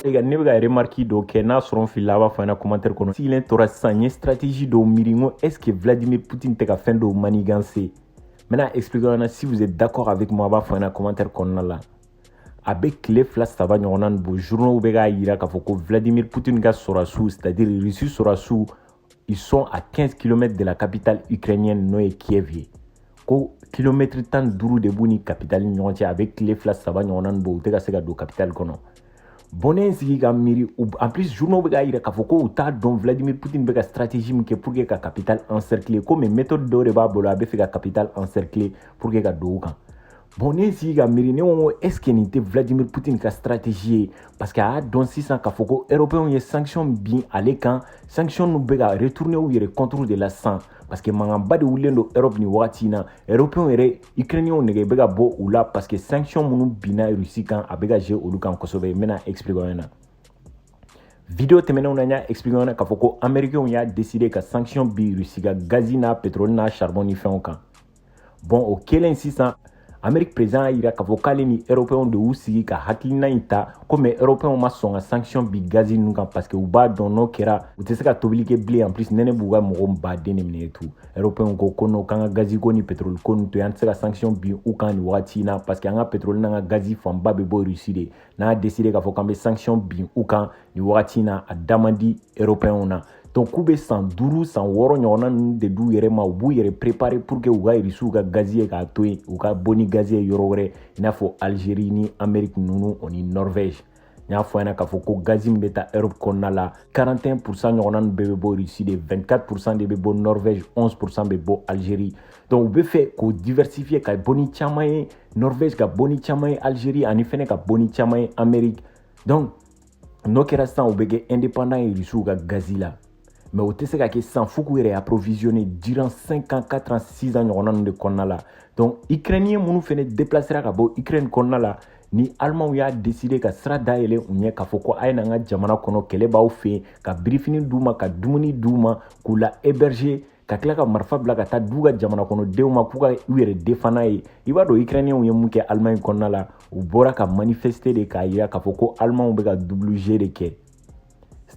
Les ne bɛ ka remarque dɔ kɛ n'a sɔrɔ n filila a b'a fɔ an ɲɛna commentaire kɔnɔ sigilen tora sisan n ye stratégie dɔw miiri n ko est-ce que Vladimir Poutine tɛ ka fɛn dɔw manigancer maintenant expliquer na si vous êtes d'accord avec moi a b'a fɔ an ɲɛna commentaire kɔnɔna la a bɛ tile 2 3 ɲɔgɔnna nin bɔ journaux bɛ k'a jira k'a fɔ ko Vladimir Poutine ka sɔrɔdasiw c'est-à-dire Russie sɔrɔdasiw ils sont à 15 km de la capitale ukrainienne n'o ye Kiev ye ko kilomètre 15 de b'u ni capitale ni ɲɔgɔn cɛ a bɛ tile 2 3 ɲɔgɔnna nin bɔ u tɛ ka se ka don capitale kɔnɔ bon ne ye n sigi ka miiri en plus journaux bɛ k'a jira k'a fɔ ko u t'a dɔn Vladimir Poutine bɛ ka stratégie min kɛ pour que ka capitale encercler ko mais méthode dɔw de b'a bolo a bɛ fɛ ka capitale encercler pour que ka don u kan bon ne ye n sigi ka miiri ne ko n ko est ce que nin tɛ Vladimir Poutine ka stratégie ye parce que a y'a dɔn sisan k'a fɔ ko européens ye sanction bin ale kan sanction nu bɛ ka retourner u yɛrɛ contre de la sisan parce que mankanba de wulilen don Europe nin wagati in na européens yɛrɛ ukrainiens nɛgɛ bɛ ka bɔ u la parce que sanction minnu binna Russie kan a bɛ ka jouer olu kan kosɛbɛ n bɛna expliquer aw ɲɛna vidéo tɛmɛnenw na n y'a expliquer aw ɲɛna k'a fɔ ko américains y'a décidé ka sanction bin Russie ka gazi n'a pétrole n'a charbon ni fɛnw kan bon o kɛlen sisan Amérique président a yira k'a fɔ k'ale ni européens de y'u sigi ka hakilina in ta komi européens ma sɔn ka sanction bi gazi ninnu kan parce que u b'a dɔn n'o kɛra u tɛ se ka tobili kɛ bilen en plus nɛnɛ b'u ka mɔgɔ baden de minɛ tout européens ko ko non k'an ka gazi ko ni pétrole ko nin to yen an tɛ se ka sanction bin u kan nin wagati in na parce que an ka pétrole n'an ka gazi fanba bɛ bɔ Russie de n'a décidé k'a fɔ k'an bɛ sanction bin u kan nin wagati in na a da man di européens na donc k'u bɛ san 5 san 6 ɲɔgɔnna ninnu de d'u yɛrɛ ma u b'u yɛrɛ préparer pour que u ka Russiw ka gazi ye k'a to yen u ka bɔ ni gazi ye yɔrɔ wɛrɛ i n'a fɔ Algérie ni Amérique ninnu o ni Norvège n y'a fɔ a ɲɛna k'a fɔ ko gazi min bɛ taa Europe kɔnɔna la 41% ɲɔgɔnna ninnu bɛɛ bɛ bɔ Russie de 24% de bɛ bɔ Norvège 11% bɛ bɔ Algérie donc u bɛ fɛ k'o diversifier ka bɔ ni caman ye Norvège ka bɔ ni caman ye Algérie ani fɛnɛ ka bɔ ni caman ye Amérique donc n'o kɛra sisan u bɛ kɛ indépendant ye Russiw ka gazi la mais o tɛ se ka kɛ sisan fo k'u yɛrɛ approvisionner durant 5 ans 4 ans 6 ans ɲɔgɔnna ninnu de kɔnɔna la donc ukrainien minnu fɛnɛ déplacera ka bɔ Ukraine kɔnɔna la ni Allemand y'a décidé ka sira dayɛlɛ u ɲɛ k'a fɔ ko a ye n'an ka jamana kɔnɔ kɛlɛ b'aw fɛ yen ka birifini d'u ma ka dumuni d'u ma k'u la héberger ka tila ka marifa bila ka taa d'u ka jamana kɔnɔdenw ma k'u ka u yɛrɛ défend ye i b'a dɔn ukrainiens ye mun kɛ Allemagne kɔnɔna la u bɔra ka manifester de k'a jira k'a fɔ ko Allemand bɛ ka double G de kɛ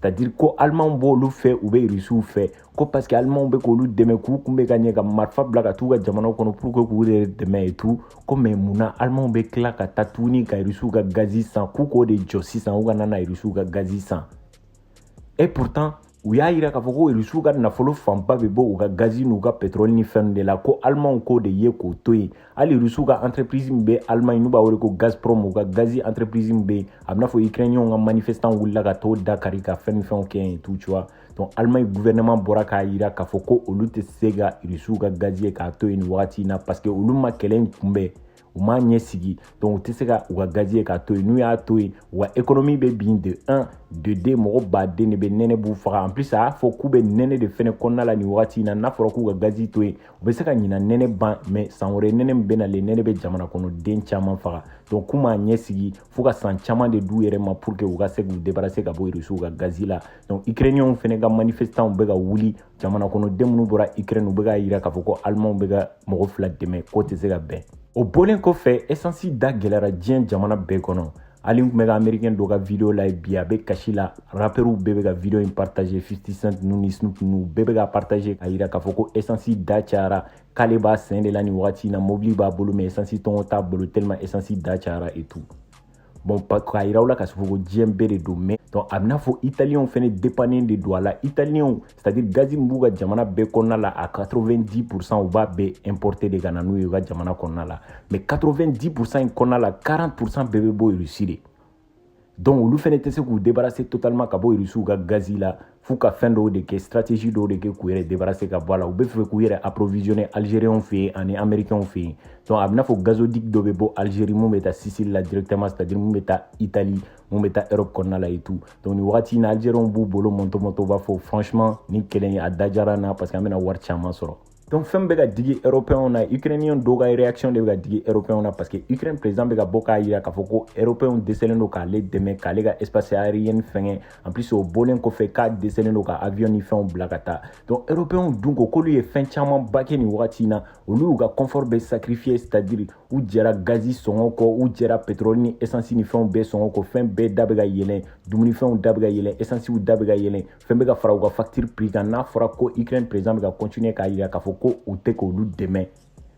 c'est-à-dire ko Allemand b'olu fɛ u bɛ Russiw fɛ ko parce que Allemand bɛ k'olu dɛmɛ k'u kun bɛ ka ɲɛ ka marifa bila ka t'u ka jamana kɔnɔ pour que k'u yɛrɛ dɛmɛ et tout ko mais munna Allemand bɛ tila ka taa tuguni ka Russiw ka gazi san k'u k'o de jɔ sisan u kana na Russiw ka gazi san et pourtant u y'a jira k'a fɔ ko Russiw ka nafolo fanba bɛ bɔ u ka gazi n'u ka pétrole ni fɛnw de la ko Allemand k'o de ye k'o to yen hali Russiw ka entreprise min bɛ Allemagne n'u b'a wele ko Gazprom u ka gazi entreprise min bɛ yen a bɛna fɔ ukrainiens ka manifestant wulila ka t'o dakari ka fɛn ni fɛnw kɛ yen tout tu vois donc Allemagne gouvernement bɔra k'a jira k'a fɔ ko olu tɛ se ka Russiw ka gazi ye k'a to yen nin wagati in na parce que olu ma kɛlɛ in kunbɛn u m'a ɲɛ sigi donc u tɛ se ka u ka gazi ye k'a to yen n'u y'a to yen u ka économie bɛ bin de 1 de 2 mɔgɔ baden de bɛ nɛnɛ b'u faga en plus a y'a fɔ k'u bɛ nɛnɛ de fɛnɛ kɔnɔna la nin wagati in na n'a fɔra k'u ka gazi to yen u bɛ se ka ɲina nɛnɛ ban mais san wɛrɛ nɛnɛ min bɛ nalen nɛnɛ bɛ jamana kɔnɔden caman faga donc k'u m'a ɲɛ sigi fo ka san caman de d'u yɛrɛ ma pour que u ka se k'u débarrasser ka bɔ Russiw ka gazi la donc ukrainiens fɛnɛ ka manifestants bɛ ka wuli jamana kɔnɔden minnu bɔra Ukraine u bɛ ka jira k'a fɔ ko Allemand bɛ ka mɔgɔ 2 dɛmɛ k'o tɛ se ka bɛn o bɔlen kɔfɛ essence da gɛlɛyara diɲɛ jamana bɛɛ kɔnɔ hali n tun bɛ ka américain dɔ ka vidéo la bi a bɛ kasi la rappeurs bɛɛ bɛ ka vidéo in partager 50 Cent ninnu ni Snoop ninnu bɛɛ bɛ ka partager k'a jira k'a fɔ ko essence da cayara k'ale b'a sɛn de la nin wagati in na mobili b'a bolo mais essence tɔngɔ t'a bolo tellement essence da cayara et tout bon k'a jira u la k'a fɔ ko diɲɛ bɛɛ de don mais donc a bɛna fɔ italiens fɛnɛ dépanner de don a la italiens c'est-à-dire gazi min b'u ka jamana bɛɛ kɔnɔna la à 90% u b'a bɛɛ importer de ka na n'u ye u ka jamana kɔnɔna la mais 90% in kɔnɔna la 40% bɛɛ bɛ bɔ Russie de donc olu fɛnɛ tɛ se k'u débarrasser totalement ka bɔ Russiw ka gazi la f'u ka fɛn dɔw de kɛ stratégie dɔw de kɛ k'u yɛrɛ débarrasser ka bɔ a la u bɛ fɛ k'u yɛrɛ approvisionner algériens fɛ yen ani américains fɛ yen donc a bɛna fɔ gazoduc dɔ bɛ bɔ Algérie mun bɛ taa Sicile la directement c'est-à-dire mun bɛ taa Italie mun bɛ taa Europe kɔnɔna la et tout donc nin wagati in na algériens b'u bolo mɔntɔ mɔntɔ u b'a fɔ franchement nin kɛlɛ in a dajara n na parce que an bɛna wari caman sɔrɔ Donc fɛn bɛ ka digi européen na ukrainien dɔw ka réaction de bɛ ka digi européen na parce que Ukraine président bɛ ka bɔ k'a yira k'a fɔ ko européen dɛsɛlen don k'ale dɛmɛ k'ale ka espace aérien fɛngɛ en plus o bɔlen kɔfɛ k'a dɛsɛlen don ka avion ni fɛnw bila ka taa donc européen dun ko k'olu ye fɛn caman ba kɛ nin wagati na olu y'u ka confort bɛ sacrifier c'est-à-dire u jɛra gazi sɔngɔ kɔ u jɛra pétrole ni essence ni fɛnw bɛɛ sɔngɔ kɔ fɛn bɛɛ da bɛ ka yɛlɛn dumunifɛnw da bɛ ka yɛlɛn essence da bɛ ka yɛlɛn fɛn bɛ ka fara u ka facture prix kan n'a fɔra ko Ukraine président bɛ ka continuer k'a yira k'a fɔ ko u tɛ k'olu dɛmɛ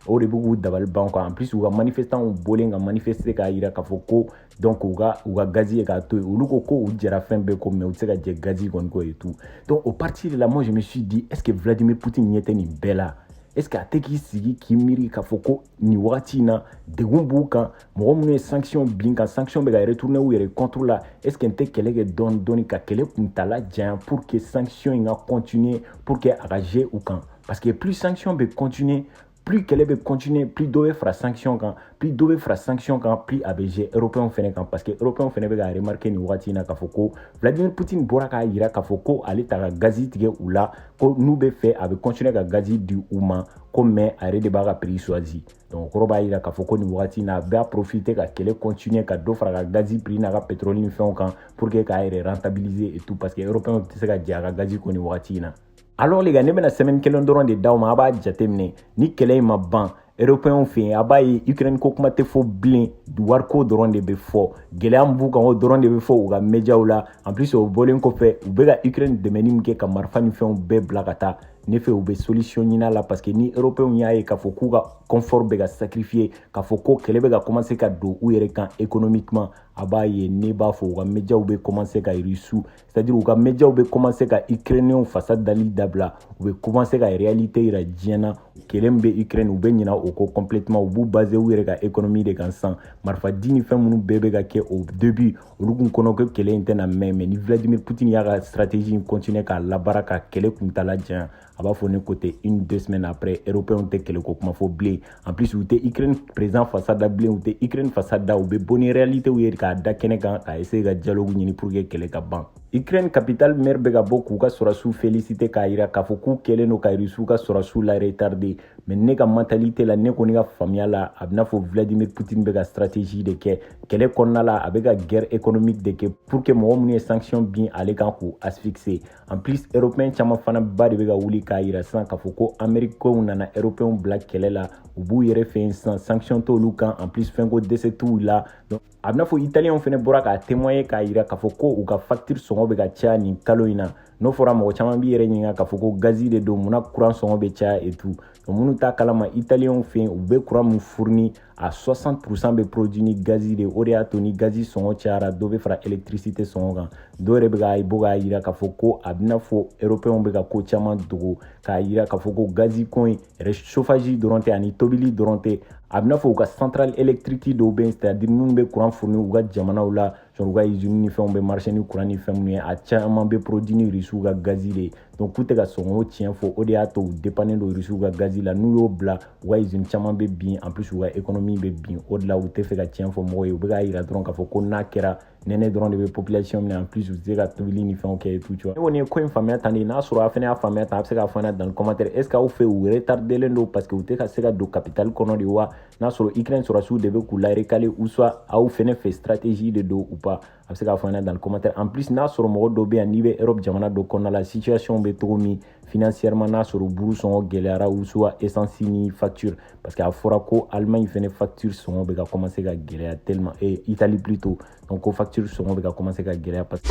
o de bɛ k'u dabali ban quoi en plus u ka manifestants bɔlen ka manifester k'a yira k'a fɔ ko donc u ka gazi ye k'a to yen olu ko ko u jɛra fɛn bɛɛ ko mais u tɛ se ka jɛ gazi kɔni ko et tout donc au partir de là moi je me suis dit est-ce que Vladimir Poutine ɲɛ tɛ nin bɛɛ la est-ce que a tɛ k'i sigi k'i miiri k'a fɔ ko nin wagati in na degun b'u kan mɔgɔ minnu ye sanction bin kan sanction bɛ ka retourner u yɛrɛ contre la est-ce que n tɛ kɛlɛ kɛ dɔɔni dɔɔni ka kɛlɛ kuntala janya pour que sanction in ka continuer pour que a ka jouer u kan parce que plus sanction bɛ continuer plus kɛlɛ bɛ continuer plus dɔ bɛ fara sanction kan plus dɔ bɛ fara sanction kan plus a bɛ jouer européen fɛnɛ kan parce que européen fɛnɛ bɛ ka remarquer nin wagati in na k'a fɔ ko Vladimir Poutine bɔra k'a yira k'a fɔ ko ale ta ka gazi tigɛ u la ko n'u bɛ fɛ a bɛ continuer ka gazi di u ma ko mais a yɛrɛ de b'a ka prix choisi donc kɔrɔ b'a yira k'a fɔ ko nin wagati in na a bɛ profiter ka kɛlɛ continuer ka dɔ fara ka gazi prix n'a ka pétrole ni fɛnw kan pour que k'a yɛrɛ rentabiliser et tout parce que européen tɛ se ka jɛ a ka gazi ko nin wagati in na alors les gars ne bɛna semaine kelen dɔrɔn de d'aw ma a b'a jateminɛ ni kɛlɛ in ma ban européen fɛ yen a b'a ye Ukraine ko kuma tɛ fɔ bilen wariko dɔrɔn de bɛ fɔ gɛlɛya min b'u kan o dɔrɔn de bɛ fɔ u ka médiaw la en plus o bɔlen kɔfɛ u bɛ ka Ukraine dɛmɛni min kɛ ka marifa ni fɛnw bɛɛ bila ka taa ne fɛ u bɛ solution ɲini a la parce que ni européen y'a ye k'a fɔ k'u ka confort bɛ ka sacrifier k'a fɔ ko kɛlɛ bɛ ka commencer ka don u yɛrɛ kan économiquement a b'a ye ne b'a fɔ u ka médiaw bɛ commencer ka reçu c'est-à-dire u ka médiaw bɛ commencer ka ukrainiens fasa dali dabila u bɛ commencer ka réalité yira diɲɛ na kɛlɛ min bɛ Ukraine u bɛ ɲina o ko complètement u b'u baser u yɛrɛ ka économie de kan san marifa di ni fɛn minnu bɛɛ bɛ ka kɛ au début olu kun kɔnɔ ko kɛlɛ in tɛna mɛn mais ni Vladimir Poutine y'a ka stratégie continuer k'a labaara ka kɛlɛ kuntala janya a b'a fɔ ne ko ten 1-2 semaines après européen tɛ kɛlɛ ko kuma fɔ bilen en plus u tɛ Ukraine président fasa da bilen u tɛ Ukraine fasa da u bɛ bɔ ni réalité u ye k'a da kɛnɛ kan k'a essayer ka dialogue ɲini pour que kɛlɛ ka ban Ukraine capitale maire bɛ ka bɔ k'u ka sɔrɔsiw féliciter k'a yira k'a fɔ k'u kɛlen don ka Russiw ka sɔrɔsiw la retarder mais ne ka mentalité la ne kɔni ka faamuya la a bɛna fɔ Vladimir Poutine bɛ ka stratégie de kɛ kɛlɛ kɔnɔna la a bɛ ka guerre économique de kɛ pour que mɔgɔ minnu ye sanction bin ale kan k'u asphyxier en plus européen caman fana ba de bɛ ka wuli k'a yira sisan k'a fɔ ko américains nana européen bila kɛlɛ la u b'u yɛrɛ fɛ yen sisan sanction t'olu kan en plus fɛnko dɛsɛ t'u la donc a bɛna fɔ italien fɛnɛ bɔra k'a témoigner k'a yira k'a fɔ ko u ka facture sɔngɔ bɛ ka caya nin kalo in na n'o fɔra mɔgɔ caman b'i yɛrɛ ɲininka k'a fɔ ko gazi de don munna courant sɔngɔ bɛ caya et tout donc minnu t'a kalama italien fɛ yen u bɛ courant min fourni a 60% bɛ produit ni gazi de o de y'a to ni gazi sɔngɔ cayara dɔ bɛ fara électricité sɔngɔ kan dɔw yɛrɛ bɛ k'a yira k'a fɔ ko a bɛna fɔ européen bɛ ka ko caman dogo k'a yira k'a fɔ ko gazi ko in chauffage dɔrɔn tɛ ani tobili dɔrɔn tɛ a bɛna fɔ u ka centrale électrique dɔw bɛ yen c'est-à-dire minnu bɛ courant fourni u ka jamanaw la genre u ka usine ni fɛnw bɛ marché ni courant ni fɛn minnu ye a caman bɛ produit ni Russiw ka gazi de donc k'u tɛ ka sɔngɔ tiɲɛ fɔ o de y'a to u dépendent don Russiw ka gazi la n'u y'o bila u ka usine caman bɛ bin en plus u ka économie bɛ bin o de la u tɛ fɛ ka tiɲɛ fɔ mɔgɔw ye u bɛ k'a yira dɔrɔn k'a fɔ ko n'a kɛra nɛnɛ dɔrɔn de bɛ population minɛ en plus u tɛ se ka tobili ni fɛnw kɛ et tout tu vois ne kɔni ye ko in faamuya tan de n'a sɔrɔ a fana y'a faamuya tan a bɛ se k'a fɔ an ɲɛna dans le commentaire est ce que aw fɛ u retardelen don parce que u tɛ ka se ka don capitale kɔnɔ de wa n'a sɔrɔ Ukraine sɔrɔsiw de bɛ k'u la recaler ou soit aw fɛnɛ fɛ stratégie de don ou pas a bɛ se k'a fɔ an ɲɛna dans le commentaire en plus n'a sɔrɔ mɔgɔ dɔ bɛ yan n'i bɛ Europe jamana dɔ kɔnɔna la situation bɛ cogo min financièrement n'a sɔrɔ buru sɔngɔ gɛlɛyara ou soit essence ni facture parce que a fɔra ko Allemagne fɛnɛ facture sɔngɔ bɛ ka commencer ka gɛlɛya tellement Italie plutôt donc ko facture sɔngɔ bɛ ka commencer ka gɛlɛya parce que